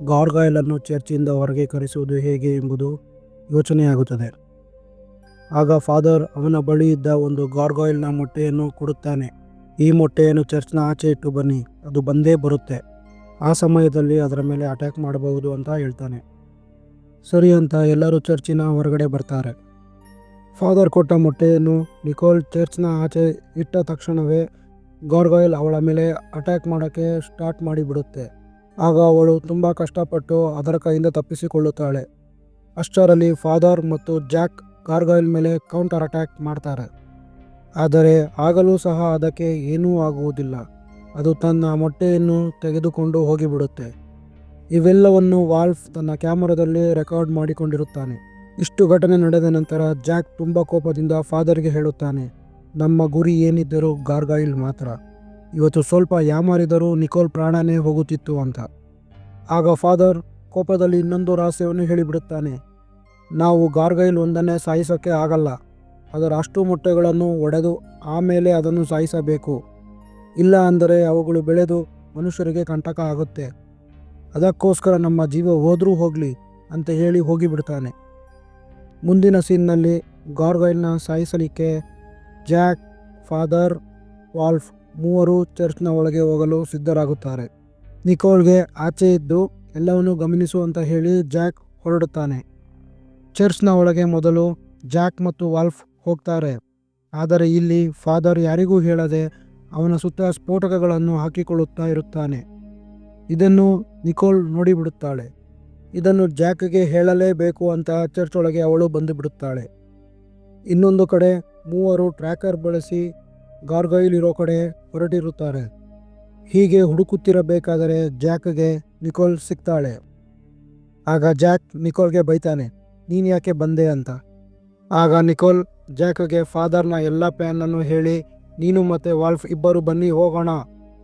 ಗಾರ್ಗೈಲನ್ನು ಚರ್ಚಿಂದ ಹೊರಗೆ ಕರೆಸುವುದು ಹೇಗೆ ಎಂಬುದು ಯೋಚನೆಯಾಗುತ್ತದೆ. ಆಗ ಫಾದರ್ ಅವನ ಬಳಿ ಇದ್ದ ಒಂದು ಗಾರ್ಗೈಲ್ನ ಮೊಟ್ಟೆಯನ್ನು ಕೊಡುತ್ತಾನೆ. ಈ ಮೊಟ್ಟೆಯನ್ನು ಚರ್ಚ್ನ ಆಚೆ ಇಟ್ಟು ಬನ್ನಿ, ಅದು ಬಂದೇ ಬರುತ್ತೆ. ಆ ಸಮಯದಲ್ಲಿ ಅದರ ಮೇಲೆ ಅಟ್ಯಾಕ್ ಮಾಡಬಹುದು ಅಂತ ಹೇಳ್ತಾನೆ. ಸರಿ ಅಂತ ಎಲ್ಲರೂ ಚರ್ಚಿನ ಹೊರಗಡೆ ಬರ್ತಾರೆ. ಫಾದರ್ ಕೊಟ್ಟ ಮೊಟ್ಟೆಯನ್ನು ನಿಕೋಲ್ ಚರ್ಚ್ನ ಆಚೆ ಇಟ್ಟ ತಕ್ಷಣವೇ ಗಾರ್ಗೈಲ್ ಅವಳ ಮೇಲೆ ಅಟ್ಯಾಕ್ ಮಾಡೋಕ್ಕೆ ಸ್ಟಾರ್ಟ್ ಮಾಡಿಬಿಡುತ್ತೆ. ಆಗ ಅವಳು ತುಂಬ ಕಷ್ಟಪಟ್ಟು ಅದರ ಕೈಯಿಂದ ತಪ್ಪಿಸಿಕೊಳ್ಳುತ್ತಾಳೆ. ಅಷ್ಟರಲ್ಲಿ ಫಾದರ್ ಮತ್ತು ಜಾಕ್ ಗಾರ್ಗೈಲ್ ಮೇಲೆ ಕೌಂಟರ್ ಅಟ್ಯಾಕ್ ಮಾಡ್ತಾರೆ. ಆದರೆ ಆಗಲೂ ಸಹ ಅದಕ್ಕೆ ಏನೂ ಆಗುವುದಿಲ್ಲ. ಅದು ತನ್ನ ಮೊಟ್ಟೆಯನ್ನು ತೆಗೆದುಕೊಂಡು ಹೋಗಿಬಿಡುತ್ತೆ. ಇವೆಲ್ಲವನ್ನು ವಾಲ್ಫ್ ತನ್ನ ಕ್ಯಾಮರಾದಲ್ಲಿ ರೆಕಾರ್ಡ್ ಮಾಡಿಕೊಂಡಿರುತ್ತಾನೆ. ಇಷ್ಟು ಘಟನೆ ನಡೆದ ನಂತರ ಜಾಕ್ ತುಂಬ ಕೋಪದಿಂದ ಫಾದರ್ಗೆ ಹೇಳುತ್ತಾನೆ, ನಮ್ಮ ಗುರಿ ಏನಿದ್ದರೂ ಗಾರ್ಗೈಲ್ ಮಾತ್ರ. ಇವತ್ತು ಸ್ವಲ್ಪ ಯಾಮಾರಿದರೂ ನಿಕೋಲ್ ಪ್ರಾಣನೇ ಹೋಗುತ್ತಿತ್ತು ಅಂತ. ಆಗ ಫಾದರ್ ಕೋಪದಲ್ಲಿ ಇನ್ನೊಂದು ರಹಸ್ಯವನ್ನು ಹೇಳಿಬಿಡುತ್ತಾನೆ. ನಾವು ಗಾರ್ಗೈಲ್ ಒಂದನ್ನೇ ಸಾಯಿಸೋಕ್ಕೆ ಆಗಲ್ಲ. ಅದರ ಅಷ್ಟು ಮೊಟ್ಟೆಗಳನ್ನು ಒಡೆದು ಆಮೇಲೆ ಅದನ್ನು ಸಾಯಿಸಬೇಕು. ಇಲ್ಲ ಅಂದರೆ ಅವುಗಳು ಬೆಳೆದು ಮನುಷ್ಯರಿಗೆ ಕಂಟಕ ಆಗುತ್ತೆ. ಅದಕ್ಕೋಸ್ಕರ ನಮ್ಮ ಜೀವ ಹೋದರೂ ಹೋಗಲಿ ಅಂತ ಹೇಳಿ ಹೋಗಿಬಿಡ್ತಾನೆ. ಮುಂದಿನ ಸೀನ್ನಲ್ಲಿ ಗಾರ್ಗೈಲ್ನ ಸಾಯಿಸಲಿಕ್ಕೆ ಜಾಕ್, ಫಾದರ್, ವಾಲ್ಫ್ ಮೂವರು ಚರ್ಚ್ನ ಒಳಗೆ ಹೋಗಲು ಸಿದ್ಧರಾಗುತ್ತಾರೆ. ನಿಕೋಲ್ಗೆ ಆಚೆ ಇದ್ದು ಎಲ್ಲವನ್ನು ಗಮನಿಸು ಅಂತ ಹೇಳಿ ಜಾಕ್ ಹೊರಡುತ್ತಾನೆ. ಚರ್ಚ್ನ ಒಳಗೆ ಮೊದಲು ಜಾಕ್ ಮತ್ತು ವಾಲ್ಫ್ ಹೋಗ್ತಾರೆ. ಆದರೆ ಇಲ್ಲಿ ಫಾದರ್ ಯಾರಿಗೂ ಹೇಳದೆ ಅವನ ಸುತ್ತ ಸ್ಫೋಟಕಗಳನ್ನು ಹಾಕಿಕೊಳ್ಳುತ್ತಾ ಇರುತ್ತಾನೆ. ಇದನ್ನು ನಿಕೋಲ್ ನೋಡಿಬಿಡುತ್ತಾಳೆ. ಇದನ್ನು ಜಾಕ್ಗೆ ಹೇಳಲೇಬೇಕು ಅಂತ ಚರ್ಚ್ ಒಳಗೆ ಅವಳು ಬಂದು ಬಿಡುತ್ತಾಳೆ. ಇನ್ನೊಂದು ಕಡೆ ಮೂವರು ಟ್ರ್ಯಾಕರ್ ಬಳಸಿ ಗಾರ್ಗೈಲ್ ಇರೋ ಕಡೆ ಹೊರಟಿರುತ್ತಾರೆ. ಹೀಗೆ ಹುಡುಕುತ್ತಿರಬೇಕಾದರೆ ಜಾಕ್ಗೆ ನಿಕೋಲ್ ಸಿಗ್ತಾಳೆ. ಆಗ ಜಾಕ್ ನಿಕೋಲ್ಗೆ ಬೈತಾನೆ, ನೀನು ಯಾಕೆ ಬಂದೆ ಅಂತ. ಆಗ ನಿಕೋಲ್ ಜಾಕ್ಗೆ ಫಾದರ್ನ ಎಲ್ಲ ಪ್ಲ್ಯಾನನ್ನು ಹೇಳಿ, ನೀನು ಮತ್ತು ವಾಲ್ಫ್ ಇಬ್ಬರು ಬನ್ನಿ ಹೋಗೋಣ,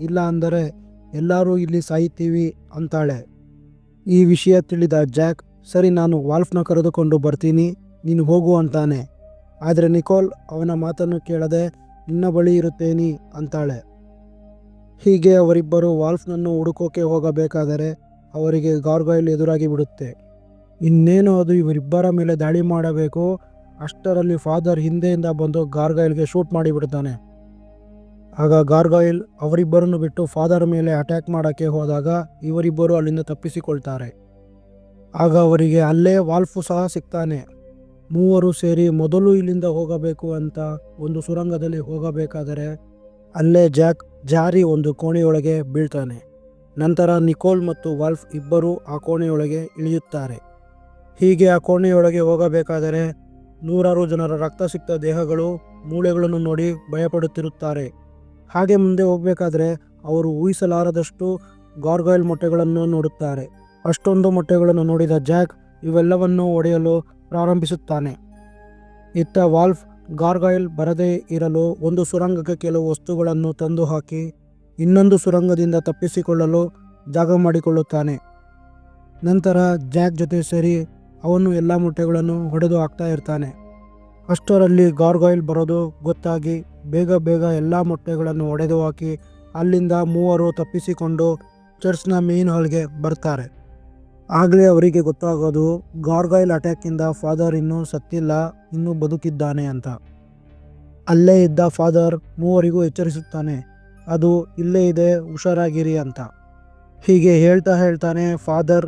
ಇಲ್ಲ ಅಂದರೆ ಎಲ್ಲರೂ ಇಲ್ಲಿ ಸಾಯ್ತೀವಿ ಅಂತಾಳೆ. ಈ ವಿಷಯ ತಿಳಿದ ಜಾಕ್, ಸರಿ ನಾನು ವಾಲ್ಫ್ನ ಕರೆದುಕೊಂಡು ಬರ್ತೀನಿ, ನೀನು ಹೋಗು ಅಂತಾನೆ. ಆದರೆ ನಿಕೋಲ್ ಅವನ ಮಾತನ್ನು ಕೇಳದೆ ನಿನ್ನ ಬಳಿ ಇರುತ್ತೇನೆ ಅಂತಾಳೆ. ಹೀಗೆ ಅವರಿಬ್ಬರು ವಾಲ್ಫ್ನನ್ನು ಹುಡುಕೋಕೆ ಹೋಗಬೇಕಾದರೆ ಅವರಿಗೆ ಗಾರ್ಗೈಲ್ ಎದುರಾಗಿ ಬಿಡುತ್ತೆ. ಇನ್ನೇನು ಅದು ಇವರಿಬ್ಬರ ಮೇಲೆ ದಾಳಿ ಮಾಡಬೇಕು. ಅಷ್ಟರಲ್ಲಿ ಫಾದರ್ ಹಿಂದೆಯಿಂದ ಬಂದು ಗಾರ್ಗೈಲ್ಗೆ ಶೂಟ್ ಮಾಡಿಬಿಡ್ತಾನೆ. ಆಗ ಗಾರ್ಗೈಲ್ ಅವರಿಬ್ಬರನ್ನು ಬಿಟ್ಟು ಫಾದರ್ ಮೇಲೆ ಅಟ್ಯಾಕ್ ಮಾಡೋಕ್ಕೆ ಹೋದಾಗ ಇವರಿಬ್ಬರು ಅಲ್ಲಿಂದ ತಪ್ಪಿಸಿಕೊಳ್ತಾರೆ. ಆಗ ಅವರಿಗೆ ಅಲ್ಲೇ ವಾಲ್ಫು ಸಹ ಸಿಗ್ತಾನೆ. ಮೂವರು ಸೇರಿ ಮೊದಲು ಇಲ್ಲಿಂದ ಹೋಗಬೇಕು ಅಂತ ಒಂದು ಸುರಂಗದಲ್ಲಿ ಹೋಗಬೇಕಾದರೆ ಅಲ್ಲೇ ಜಾಕ್ ಜಾರಿ ಒಂದು ಕೋಣೆಯೊಳಗೆ ಬೀಳ್ತಾನೆ. ನಂತರ ನಿಕೋಲ್ ಮತ್ತು ವಾಲ್ಫ್ ಇಬ್ಬರು ಆ ಕೋಣೆಯೊಳಗೆ ಇಳಿಯುತ್ತಾರೆ. ಹೀಗೆ ಆ ಕೋಣೆಯೊಳಗೆ ಹೋಗಬೇಕಾದರೆ ನೂರಾರು ಜನರ ರಕ್ತಸಿಕ್ತ ದೇಹಗಳು, ಮೂಳೆಗಳನ್ನು ನೋಡಿ ಭಯಪಡುತ್ತಿರುತ್ತಾರೆ. ಹಾಗೆ ಮುಂದೆ ಹೋಗಬೇಕಾದ್ರೆ ಅವರು ಊಹಿಸಲಾರದಷ್ಟು ಗಾರ್ಗೈಲ್ ಮೊಟ್ಟೆಗಳನ್ನು ನೋಡುತ್ತಾರೆ. ಅಷ್ಟೊಂದು ಮೊಟ್ಟೆಗಳನ್ನು ನೋಡಿದ ಜಾಕ್ ಇವೆಲ್ಲವನ್ನು ಒಡೆಯಲು ಪ್ರಾರಂಭಿಸುತ್ತಾನೆ. ಇತ್ತ ವಾಲ್ಫ್ ಗಾರ್ಗೈಲ್ ಬರದೇ ಇರಲು ಒಂದು ಸುರಂಗಕ್ಕೆ ಕೆಲವು ವಸ್ತುಗಳನ್ನು ತಂದು ಹಾಕಿ ಇನ್ನೊಂದು ಸುರಂಗದಿಂದ ತಪ್ಪಿಸಿಕೊಳ್ಳಲು ಜಾಗ ಮಾಡಿಕೊಳ್ಳುತ್ತಾನೆ. ನಂತರ ಜಾಕ್ ಜೊತೆ ಸೇರಿ ಅವನು ಎಲ್ಲ ಮೊಟ್ಟೆಗಳನ್ನು ಹೊಡೆದು ಹಾಕ್ತಾ ಇರ್ತಾನೆ. ಅಷ್ಟರಲ್ಲಿ ಗಾರ್ಗೈಲ್ ಬರೋದು ಗೊತ್ತಾಗಿ ಬೇಗ ಎಲ್ಲ ಮೊಟ್ಟೆಗಳನ್ನು ಒಡೆದು ಹಾಕಿ ಅಲ್ಲಿಂದ ಮೂವರು ತಪ್ಪಿಸಿಕೊಂಡು ಚರ್ಚ್ನ ಮೇನ್ ಹಾಲ್ಗೆ ಬರ್ತಾರೆ. ಆಗಲೇ ಅವರಿಗೆ ಗೊತ್ತಾಗೋದು ಗಾರ್ಗೈಲ್ ಅಟ್ಯಾಕಿಂದ ಫಾದರ್ ಇನ್ನೂ ಸತ್ತಿಲ್ಲ, ಇನ್ನೂ ಬದುಕಿದ್ದಾನೆ ಅಂತ. ಅಲ್ಲೇ ಇದ್ದ ಫಾದರ್ ಮೂವರಿಗೂ ಎಚ್ಚರಿಸುತ್ತಾನೆ, ಅದು ಇಲ್ಲೇ ಇದೆ, ಹುಷಾರಾಗಿರಿ ಅಂತ. ಹೀಗೆ ಹೇಳ್ತಾನೆ ಫಾದರ್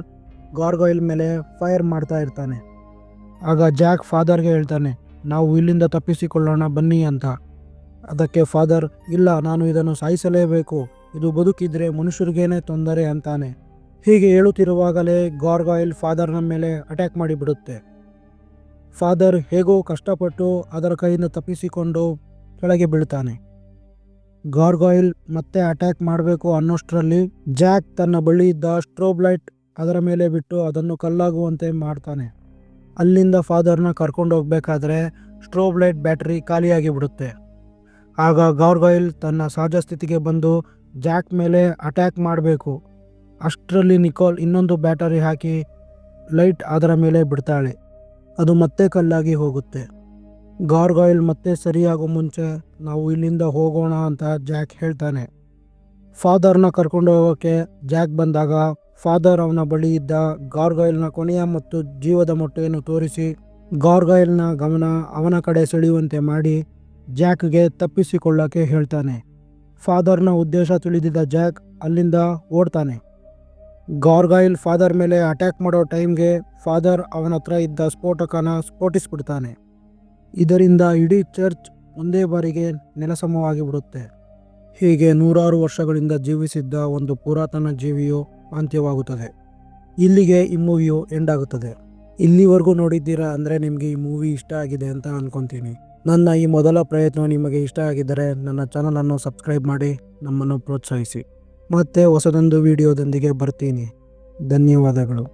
ಗಾರ್ಗೈಲ್ ಮೇಲೆ ಫೈರ್ ಮಾಡ್ತಾ ಇರ್ತಾನೆ. ಆಗ ಜಾಕ್ ಫಾದರ್ಗೆ ಹೇಳ್ತಾನೆ, ನಾವು ಇಲ್ಲಿಂದ ತಪ್ಪಿಸಿಕೊಳ್ಳೋಣ ಬನ್ನಿ ಅಂತ. ಅದಕ್ಕೆ ಫಾದರ್, ಇಲ್ಲ, ನಾನು ಇದನ್ನು ಸಾಯಿಸಲೇಬೇಕು, ಇದು ಬದುಕಿದ್ರೆ ಮನುಷ್ಯರಿಗೇನೆ ತೊಂದರೆ ಅಂತಾನೆ. ಹೀಗೆ ಹೇಳುತ್ತಿರುವಾಗಲೇ ಗಾರ್ಗಾಯಿಲ್ ಫಾದರ್ನ ಮೇಲೆ ಅಟ್ಯಾಕ್ ಮಾಡಿಬಿಡುತ್ತೆ. ಫಾದರ್ ಹೇಗೋ ಕಷ್ಟಪಟ್ಟು ಅದರ ಕೈಯಿಂದ ತಪ್ಪಿಸಿಕೊಂಡು ಕೆಳಗೆ ಬೀಳ್ತಾನೆ. ಗಾರ್ಗಾಯಿಲ್ ಮತ್ತೆ ಅಟ್ಯಾಕ್ ಮಾಡಬೇಕು ಅನ್ನೋಷ್ಟರಲ್ಲಿ ಜಾಕ್ ತನ್ನ ಬಳಿ ಇದ್ದ ಸ್ಟ್ರೋಬ್ ಲೈಟ್ ಅದರ ಮೇಲೆ ಬಿಟ್ಟು ಅದನ್ನು ಕಲ್ಲಾಗುವಂತೆ ಮಾಡ್ತಾನೆ. ಅಲ್ಲಿಂದ ಫಾದರ್ನ ಕರ್ಕೊಂಡು ಹೋಗ್ಬೇಕಾದ್ರೆ ಸ್ಟ್ರೋಬ್ ಲೈಟ್ ಬ್ಯಾಟರಿ ಖಾಲಿಯಾಗಿ ಬಿಡುತ್ತೆ. ಆಗ ಗಾರ್ಗಾಯಿಲ್ ತನ್ನ ಸಹಜ ಸ್ಥಿತಿಗೆ ಬಂದು ಜಾಕ್ ಮೇಲೆ ಅಟ್ಯಾಕ್ ಮಾಡಬೇಕು. ಅಷ್ಟರಲ್ಲಿ ನಿಕೋಲ್ ಇನ್ನೊಂದು ಬ್ಯಾಟರಿ ಹಾಕಿ ಲೈಟ್ ಅದರ ಮೇಲೆ ಬಿಡ್ತಾಳೆ. ಅದು ಮತ್ತೆ ಕಲ್ಲಾಗಿ ಹೋಗುತ್ತೆ. ಗಾರ್ಗಾಯಿಲ್ ಮತ್ತೆ ಸರಿಯಾಗೋ ಮುಂಚೆ ನಾವು ಇಲ್ಲಿಂದ ಹೋಗೋಣ ಅಂತ ಜಾಕ್ ಹೇಳ್ತಾನೆ. ಫಾದರ್ನ ಕರ್ಕೊಂಡು ಹೋಗೋಕ್ಕೆ ಜಾಕ್ ಬಂದಾಗ ಫಾದರ್ ಅವನ ಬಳಿ ಇದ್ದ ಗಾರ್ಗಾಯಿಲ್ನ ಕೊನೆಯ ಮತ್ತು ಜೀವದ ಮೊಟ್ಟೆಯನ್ನು ತೋರಿಸಿ ಗಾರ್ಗಾಯಿಲ್ನ ಗಮನ ಅವನ ಕಡೆ ಸೆಳೆಯುವಂತೆ ಮಾಡಿ ಜಾಕ್ಗೆ ತಪ್ಪಿಸಿಕೊಳ್ಳೋಕ್ಕೆ ಹೇಳ್ತಾನೆ. ಫಾದರ್ನ ಉದ್ದೇಶ ತಿಳಿದಿದ್ದ ಜಾಕ್ ಅಲ್ಲಿಂದ ಓಡ್ತಾನೆ. ಗಾರ್ಗಾಯಿಲ್ ಫಾದರ್ ಮೇಲೆ ಅಟ್ಯಾಕ್ ಮಾಡೋ ಟೈಮ್ಗೆ ಫಾದರ್ ಅವನ ಹತ್ರ ಇದ್ದ ಸ್ಫೋಟಕನ ಸ್ಫೋಟಿಸ್ಬಿಡ್ತಾನೆ. ಇದರಿಂದ ಇಡೀ ಚರ್ಚ್ ಒಂದೇ ಬಾರಿಗೆ ನೆಲಸಮವಾಗಿ ಬಿಡುತ್ತೆ. ಹೀಗೆ ನೂರಾರು ವರ್ಷಗಳಿಂದ ಜೀವಿಸಿದ್ದ ಒಂದು ಪುರಾತನ ಜೀವಿಯು ಅಂತ್ಯವಾಗುತ್ತದೆ. ಇಲ್ಲಿಗೆ ಈ ಮೂವಿಯು ಎಂಡ್ ಆಗುತ್ತದೆ. ಇಲ್ಲಿವರೆಗೂ ನೋಡಿದ್ದೀರಾ ಅಂದರೆ ನಿಮಗೆ ಈ ಮೂವಿ ಇಷ್ಟ ಆಗಿದೆ ಅಂತ ಅಂದ್ಕೊತೀನಿ. ನನ್ನ ಈ ಮೊದಲ ಪ್ರಯತ್ನ ನಿಮಗೆ ಇಷ್ಟ ಆಗಿದ್ದರೆ ನನ್ನ ಚಾನಲನ್ನು ಸಬ್ಸ್ಕ್ರೈಬ್ ಮಾಡಿ ನಮ್ಮನ್ನು ಪ್ರೋತ್ಸಾಹಿಸಿ. ಮತ್ತೆ ಹೊಸದೊಂದು ವಿಡಿಯೋದೊಂದಿಗೆ ಬರ್ತೀನಿ. ಧನ್ಯವಾದಗಳು.